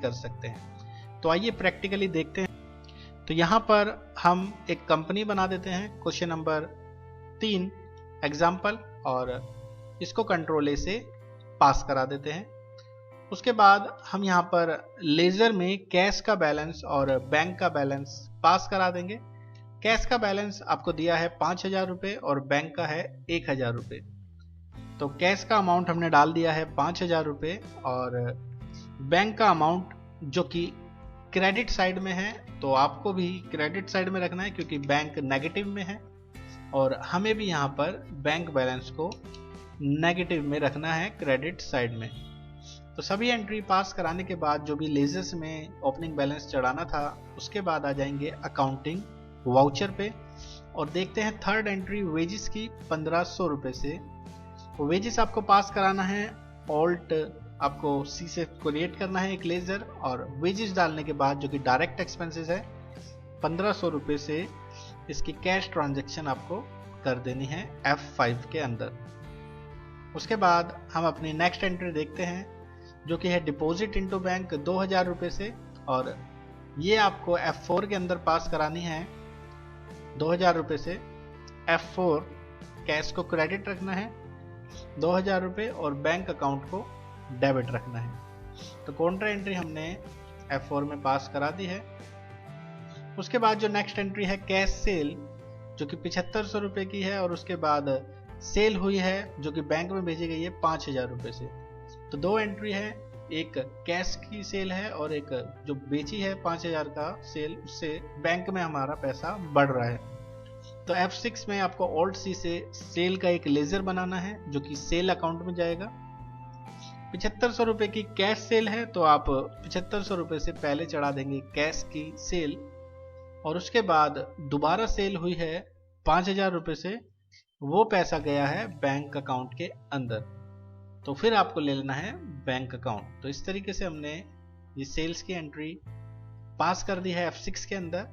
कर सकते हैं। तो आइए प्रैक्टिकली देखते हैं। तो यहाँ पर हम एक कंपनी बना देते हैं, क्वेश्चन नंबर 3 एग्जाम्पल, और इसको कंट्रोल ए से पास करा देते हैं। उसके बाद हम यहाँ पर लेजर में कैश का बैलेंस और बैंक का बैलेंस पास करा देंगे। कैश का बैलेंस आपको दिया है 5,000 रुपये और बैंक का है 1,000 रुपये। तो कैश का अमाउंट हमने डाल दिया है 5,000 रुपये और बैंक का अमाउंट जो कि क्रेडिट साइड में है, तो आपको भी क्रेडिट साइड में रखना है क्योंकि बैंक नेगेटिव में है और हमें भी यहाँ पर बैंक बैलेंस को नेगेटिव में रखना है क्रेडिट साइड में। तो सभी एंट्री पास कराने के बाद जो भी लेजर्स में ओपनिंग बैलेंस चढ़ाना था उसके बाद आ जाएंगे अकाउंटिंग वाउचर पे और देखते हैं थर्ड एंट्री वेजेस की 1,500 रुपये से। वेजेस आपको पास कराना है, ऑल्ट आपको सी से क्रिएट करना है एक लेजर और वेजेस डालने के बाद जो कि डायरेक्ट एक्सपेंसेस है 1,500 रुपये से इसकी कैश ट्रांजैक्शन आपको कर देनी है F5 के अंदर। उसके बाद हम अपनी नेक्स्ट एंट्री देखते हैं जो कि है डिपॉजिट इनटू बैंक 2,000 रुपये से और ये आपको F4 के अंदर पास करानी है 2,000 रुपये से। F4 कैश को क्रेडिट रखना है 2,000 रुपये और बैंक अकाउंट को डेबिट रखना है। तो काउंटर एंट्री हमने F4 में पास करा दी है। उसके बाद जो नेक्स्ट एंट्री है कैश सेल जो कि 7,500 रुपये की है और उसके बाद सेल हुई है जो कि बैंक में भेजी गई है 5,000 रुपये से। तो दो एंट्री है, एक कैश की सेल है और एक जो बेची है 5,000 का सेल, उससे बैंक में हमारा पैसा बढ़ रहा है। तो F6 में आपको ऑल्ट सी से सेल का एक लेजर बनाना है जो कि सेल अकाउंट में जाएगा। 7,500 रुपये की कैश सेल है तो आप 7,500 रुपये से पहले चढ़ा देंगे कैश की सेल और उसके बाद दोबारा सेल हुई है 5,000 रुपये से, वो पैसा गया है बैंक अकाउंट के अंदर, तो फिर आपको ले लेना है बैंक अकाउंट। तो इस तरीके से हमने ये सेल्स की एंट्री पास कर दी है F6 के अंदर।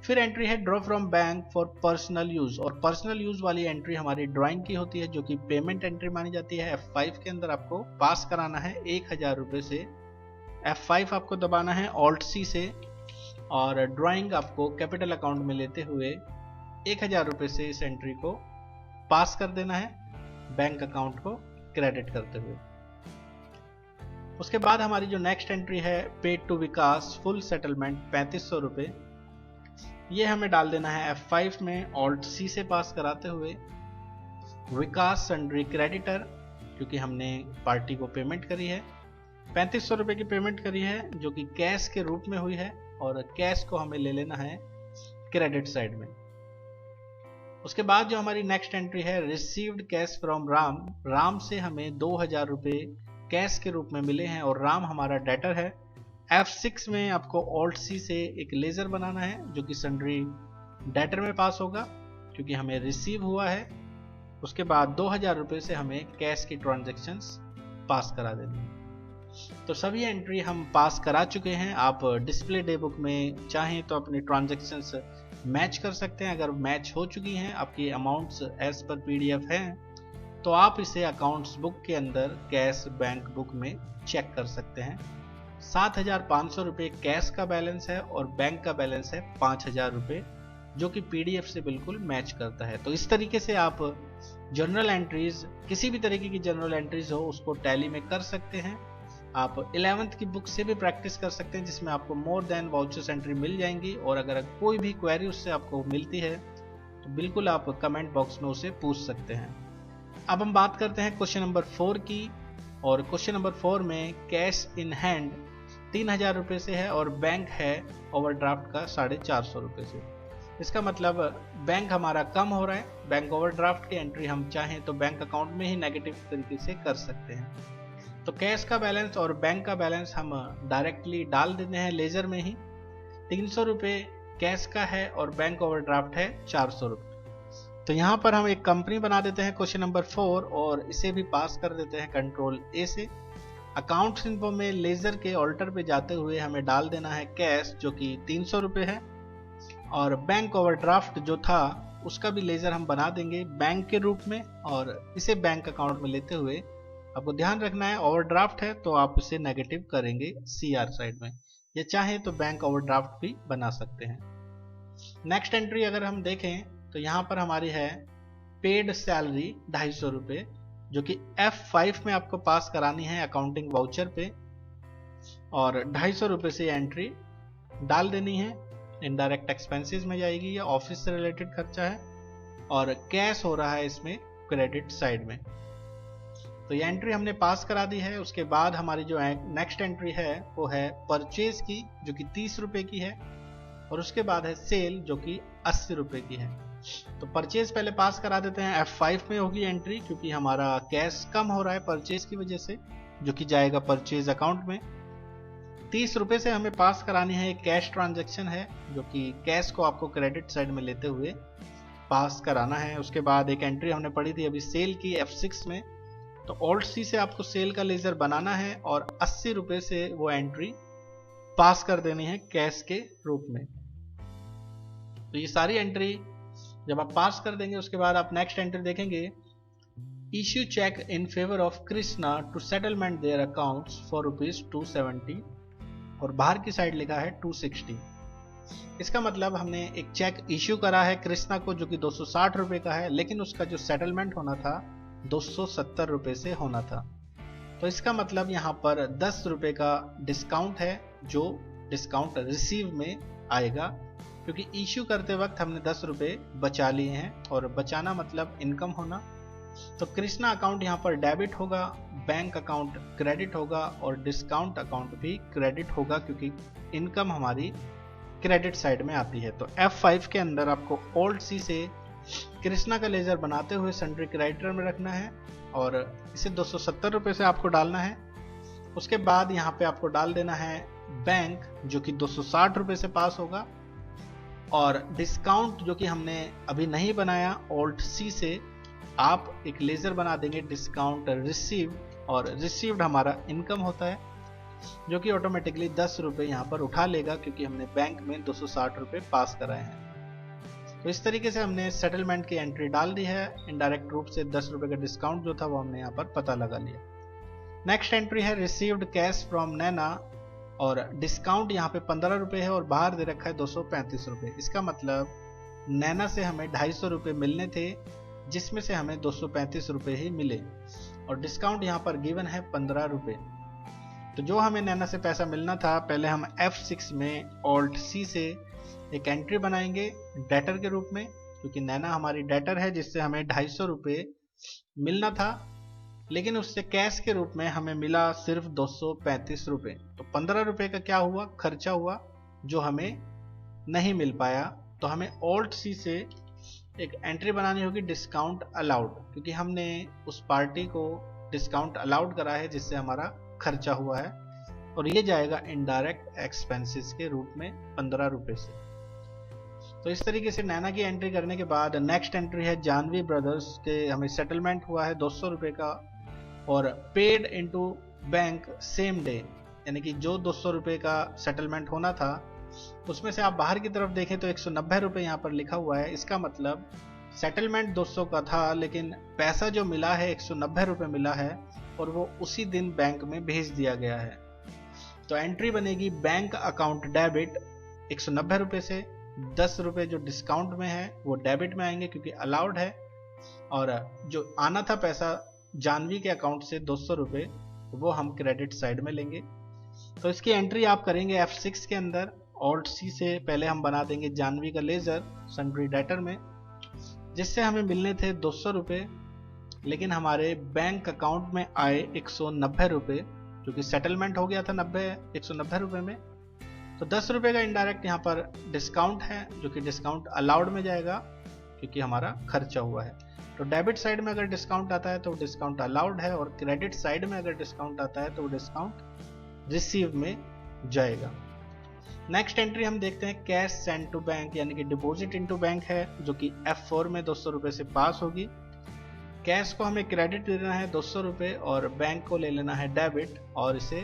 फिर एंट्री है draw from bank for personal use और पर्सनल यूज वाली एंट्री हमारी ड्राइंग की होती है जो कि पेमेंट एंट्री मानी जाती है। F5 के अंदर आपको पास कराना है 1,000 रुपये से। F5 आपको दबाना है ऑल्ट सी से और ड्राइंग आपको कैपिटल अकाउंट में लेते हुए 1,000 रुपये से इस एंट्री को पास कर देना है बैंक अकाउंट को क्रेडिट करते हुए। उसके बाद हमारी जो नेक्स्ट एंट्री है paid to Vikas full settlement 3,500 रुपये, ये हमें डाल देना है F5 में ऑल्ट सी से पास कराते हुए। विकास सन्ड्री क्रेडिटर क्योंकि हमने पार्टी को पेमेंट करी है 3,500 रुपये की पेमेंट करी है जो कि कैश के रूप में हुई है और कैश को हमें ले लेना है क्रेडिट साइड में। उसके बाद जो हमारी नेक्स्ट एंट्री है received cash from Ram, Ram से हमें 2,000 रुपये कैश के रूप में मिले हैं और राम हमारा डेटर है। F6 में आपको ऑल्ट सी से एक लेजर बनाना है जो कि सन्ड्री डेटर में पास होगा क्योंकि हमें रिसीव हुआ है। उसके बाद 2,000 रुपये से हमें कैश की ट्रांजैक्शंस पास करा देनी है। तो सभी एंट्री हम पास करा चुके हैं। आप डिस्प्ले डे बुक में चाहें तो अपनी ट्रांजैक्शंस मैच कर सकते हैं। अगर मैच हो चुकी हैं, आपकी अमाउंट्स एज पर PDF हैं, तो आप इसे अकाउंट्स बुक के अंदर कैश बैंक बुक में चेक कर सकते हैं। 7,500 रुपये कैश का बैलेंस है और बैंक का बैलेंस है 5,000 रुपये जो कि PDF से बिल्कुल मैच करता है। तो इस तरीके से आप जर्नल एंट्रीज, किसी भी तरीके की जर्नल एंट्रीज हो उसको टैली में कर सकते हैं। आप 11th की बुक से भी प्रैक्टिस कर सकते हैं जिसमें आपको मोर देन वाउचर्स एंट्री मिल जाएंगी और अगर कोई भी क्वेरी उससे आपको मिलती है तो बिल्कुल आप कमेंट बॉक्स में उसे पूछ सकते हैं। अब हम बात करते हैं क्वेश्चन नंबर 4 की और क्वेश्चन नंबर 4 में कैश इन हैंड 3,000 रुपये से है और बैंक है ओवरड्राफ्ट का 450 रुपये से। इसका मतलब बैंक हमारा कम हो रहा है। बैंक ओवरड्राफ्ट की एंट्री हम चाहें तो बैंक अकाउंट में ही नेगेटिव तरीके से कर सकते हैं। तो कैश का बैलेंस और बैंक का बैलेंस हम डायरेक्टली डाल देते हैं लेजर में ही। 300 रुपये कैश का है और बैंक ओवरड्राफ्ट है 400 रुपये। तो यहाँ पर हम एक कंपनी बना देते हैं क्वेश्चन नंबर 4 और इसे भी पास कर देते हैं कंट्रोल ए से। अकाउंट्स इन्फो में लेजर के ऑल्टर पे जाते हुए हमें डाल देना है कैश जो कि 300 रुपये है और बैंक ओवरड्राफ्ट जो था उसका भी लेजर हम बना देंगे बैंक के रूप में और इसे बैंक अकाउंट में लेते हुए आपको ध्यान रखना है ओवरड्राफ्ट है तो आप इसे नेगेटिव करेंगे CR साइड में, या चाहे तो बैंक ओवरड्राफ्ट भी बना सकते हैं। नेक्स्ट एंट्री अगर हम देखें तो यहाँ पर हमारी है पेड सैलरी 250 रुपये, जो कि F5 में आपको पास करानी है अकाउंटिंग वाउचर पे, और 250 रुपये से एंट्री डाल देनी है। इनडायरेक्ट एक्सपेंसेस में जाएगी, या ऑफिस से रिलेटेड खर्चा है, और कैश हो रहा है इसमें क्रेडिट साइड में। तो ये एंट्री हमने पास करा दी है। उसके बाद हमारी जो नेक्स्ट एंट्री है वो है परचेज की, जो कि 30 रुपये की है, और उसके बाद है सेल जो कि 80 रुपये की है। तो परचेज पहले पास करा देते हैं, F5 में होगी एंट्री, क्योंकि हमारा कैश कम हो रहा है परचेज की वजह से, जो कि जाएगा परचेज अकाउंट में। 30 रुपये से हमें पास करानी है, एक कैश ट्रांजैक्शन है, जो कि कैश को आपको क्रेडिट साइड में लेते हुए पास कराना है। उसके बाद एक एंट्री हमने पढ़ी थी अभी सेल की F6 में, तो ऑल्ट सी से आपको सेल का लेजर बनाना है और 80 रुपये से वो एंट्री पास कर देनी है कैश के रूप में। तो ये सारी एंट्री जब आप पास कर देंगे उसके बाद आप नेक्स्ट एंट्री देखेंगे, issue cheque in favour of Krishna to settlement their accounts for ₹270, और बाहर की साइड लिखा है 260। इसका मतलब हमने एक चेक इश्यू करा है कृष्णा को, जो कि 260 रुपये का है, लेकिन उसका जो सेटलमेंट होना था 270 रुपये से होना था। तो इसका मतलब यहाँ पर 10 रुपये का डिस्काउंट है, जो डिस्काउंट रिसीव में आएगा, क्योंकि इश्यू करते वक्त हमने 10 रुपये बचा लिए हैं, और बचाना मतलब इनकम होना। तो कृष्णा अकाउंट यहाँ पर डेबिट होगा, बैंक अकाउंट क्रेडिट होगा, और डिस्काउंट अकाउंट भी क्रेडिट होगा, क्योंकि इनकम हमारी क्रेडिट साइड में आती है। तो F5 के अंदर आपको ओल्ड सी से कृष्णा का लेजर बनाते हुए सन्ड्री क्रेडिटर में रखना है, और इसे 270 रुपये से आपको डालना है। उसके बाद यहाँ पे आपको डाल देना है बैंक, जो कि 260 रुपये से पास होगा, और डिस्काउंट जो कि हमने अभी नहीं बनाया ओल्ड सी से आप एक लेजर बना देंगे डिस्काउंट रिसीव, और रिसीव्ड हमारा इनकम होता है, जो कि ऑटोमेटिकली 10 रुपये यहाँ पर उठा लेगा, क्योंकि हमने बैंक में 260 रुपये पास कराए हैं। तो इस तरीके से हमने सेटलमेंट की एंट्री डाल दी है। इनडायरेक्ट रूप से 10 रुपये का डिस्काउंट जो था वो हमने यहाँ पर पता लगा लिया। नेक्स्ट एंट्री है रिसीव्ड कैश फ्रॉम नैना, और डिस्काउंट यहाँ पे 15 रुपये है और बाहर दे रखा है 235 रुपये। इसका मतलब नैना से हमें 250 रुपये मिलने थे, जिसमें से हमें 235 रुपये ही मिले, और डिस्काउंट यहाँ पर गिवन है 15 रुपये। तो जो हमें नैना से पैसा मिलना था, पहले हम F6 में ऑल्ट सी से एक एंट्री बनाएंगे डेटर के रूप में, क्योंकि नैना हमारी डेटर है, जिससे हमें 250 रुपये मिलना था, लेकिन उससे कैश के रूप में हमें मिला सिर्फ 235 रुपये। तो 15 रुपये का क्या हुआ, खर्चा हुआ, जो हमें नहीं मिल पाया। तो हमें ऑल्ट सी से एक एंट्री बनानी होगी डिस्काउंट अलाउड, क्योंकि हमने उस पार्टी को डिस्काउंट अलाउड करा है, जिससे हमारा खर्चा हुआ है, और ये जाएगा इनडायरेक्ट एक्सपेंसेस के रूप में 15 रुपये से। तो इस तरीके से नैना की एंट्री करने के बाद नेक्स्ट एंट्री है जानवी ब्रदर्स के, हमें सेटलमेंट हुआ है 200 रुपये का, और paid into bank same day, यानी कि जो 200 रुपये का सेटलमेंट होना था उसमें से आप बाहर की तरफ देखें तो 190 रुपये यहाँ पर लिखा हुआ है। इसका मतलब सेटलमेंट 200 का था, लेकिन पैसा जो मिला है 190 रुपये मिला है, और वो उसी दिन बैंक में भेज दिया गया है। तो एंट्री बनेगी बैंक अकाउंट डेबिट 190 रुपये से, 10 रुपये जो डिस्काउंट में है वो डेबिट में आएंगे क्योंकि अलाउड है, और जो आना था पैसा जानवी के अकाउंट से 200 रुपये वो हम क्रेडिट साइड में लेंगे। तो इसकी एंट्री आप करेंगे F6 के अंदर, ऑल्ट सी से पहले हम बना देंगे जानवी का लेजर सन्ड्री डेटर में, जिससे हमें मिलने थे 200 रुपये, लेकिन हमारे बैंक अकाउंट में आए 190 रुपये, क्योंकि सेटलमेंट हो गया था 190 रुपये में। तो 10 रुपये का इनडायरेक्ट यहाँ पर डिस्काउंट है, जो कि डिस्काउंट अलाउड में जाएगा क्योंकि हमारा खर्चा हुआ है। तो डेबिट साइड में अगर डिस्काउंट आता है तो डिस्काउंट अलाउड है, और क्रेडिट साइड में अगर डिस्काउंट आता है तो डिस्काउंट रिसीव में जाएगा। नेक्स्ट एंट्री हम देखते हैं कैश सेंड टू बैंक, यानी कि डिपॉजिट इनटू बैंक है, जो कि F4 में 200 रुपये से पास होगी। कैश को हमें क्रेडिट लेना है 200 रुपये, और बैंक को ले लेना है डेबिट, और इसे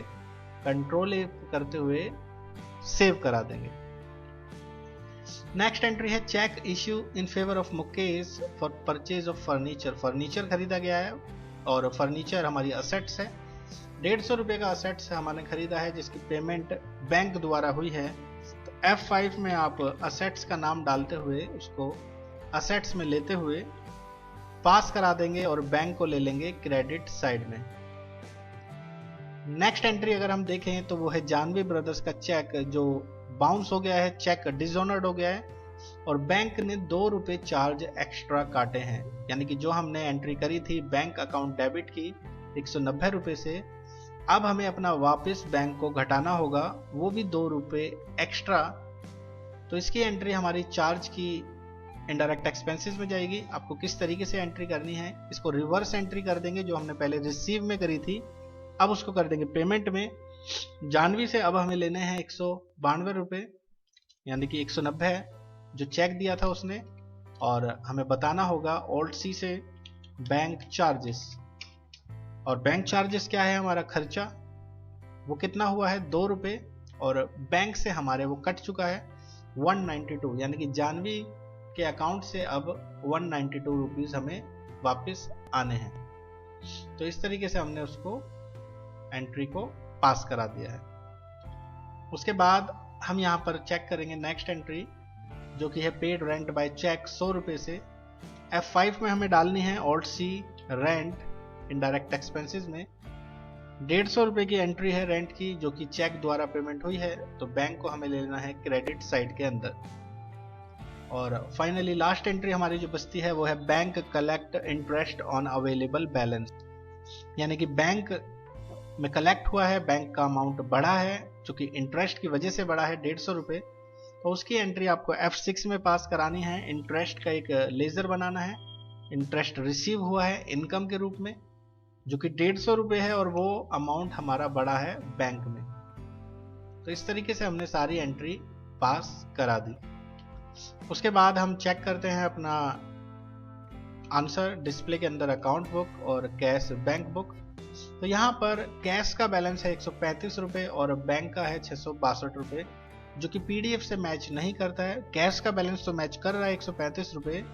कंट्रोल करते हुए सेव करा देंगे। नेक्स्ट एंट्री है cheque issue in favour of Mukesh for purchase of furniture. Furniture खरीदा गया है और फर्नीचर हमारी असेट्स है। 150 रुपये का असेट्स हमने खरीदा है जिसकी पेमेंट बैंक द्वारा हुई है। तो F5 में आप असेट्स का नाम डालते हुए उसको असेट्स में लेते हुए पास करा देंगे और बैंक को ले लेंगे क्रेडिट साइड में। नेक्स्ट एंट्री अगर हम देखें तो वो है जानवी ब्रदर्स का चेक जो बाउंस हो गया है, चेक डिसऑनर्ड हो गया है और बैंक ने 2 रुपये चार्ज एक्स्ट्रा काटे हैं। यानी कि जो हमने एंट्री करी थी बैंक अकाउंट डेबिट की 190 रुपये से, अब हमें अपना वापस बैंक को घटाना होगा, वो भी 2 रुपये एक्स्ट्रा। तो इसकी एंट्री हमारी चार्ज की इनडायरेक्ट एक्सपेंसेस में जाएगी। आपको किस तरीके से एंट्री करनी है, इसको रिवर्स एंट्री कर देंगे। जो हमने पहले रिसीव में करी थी अब उसको कर देंगे पेमेंट में। जानवी से अब हमें लेने हैं 192 रुपये, यानी कि 190 है जो चेक दिया था उसने, और हमें बताना होगा ओल्ड सी से बैंक चार्जेस। और बैंक चार्जेस क्या है, हमारा खर्चा वो कितना हुआ है 2 रुपये, और बैंक से हमारे वो कट चुका है 192, यानी कि जानवी के अकाउंट से अब 192 रुपीज़ हमें वापस आने हैं। तो इस तरीके से हमने उसको एंट्री को पास करा दिया है। उसके बाद हम यहाँ पर चेक करेंगे नेक्स्ट एंट्री जो कि है पेड रेंट बाय चेक 100 रुपये से। F5 में हमें डालनी है alt C rent indirect expenses में। 150 रुपये की एंट्री है रेंट की जो कि चेक द्वारा पेमेंट हुई है, तो बैंक को हमें लेना है क्रेडिट साइड के अंदर। और फाइनली लास्ट एंट्री हमारी जो बचती है वो है bank collect interest on available balance, यानी कि बैंक में कलेक्ट हुआ है, बैंक का अमाउंट बढ़ा है जो कि इंटरेस्ट की वजह से बढ़ा है 150 रुपये। तो उसकी एंट्री आपको F6 में पास करानी है। इंटरेस्ट का एक लेजर बनाना है, इंटरेस्ट रिसीव हुआ है इनकम के रूप में जो कि 150 रुपये है और वो अमाउंट हमारा बढ़ा है बैंक में। तो इस तरीके से हमने सारी एंट्री पास करा दी। उसके बाद हम चेक करते हैं अपना आंसर डिस्प्ले के अंदर अकाउंट बुक और कैश बैंक बुक। तो यहाँ पर कैश का बैलेंस है 135 रुपये और बैंक का है 662 रुपये जो कि PDF से मैच नहीं करता है। कैश का बैलेंस तो मैच कर रहा है 135 रुपये,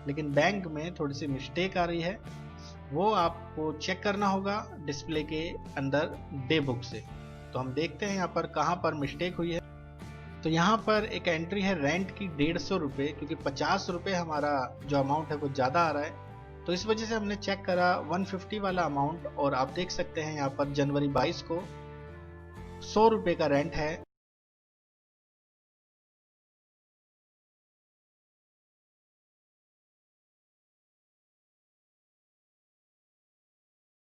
लेकिन बैंक में थोड़ी सी मिस्टेक आ रही है, वो आपको चेक करना होगा डिस्प्ले के अंदर डे बुक से। तो हम देखते हैं यहाँ पर कहाँ पर मिस्टेक हुई है। तो यहाँ पर एक एंट्री है रेंट की 150 रुपये, क्योंकि 50 रुपये हमारा जो अमाउंट है वो ज़्यादा आ रहा है, तो इस वजह से हमने चेक करा 150 वाला अमाउंट। और आप देख सकते हैं यहाँ पर जनवरी 22 को 100 रुपये का रेंट है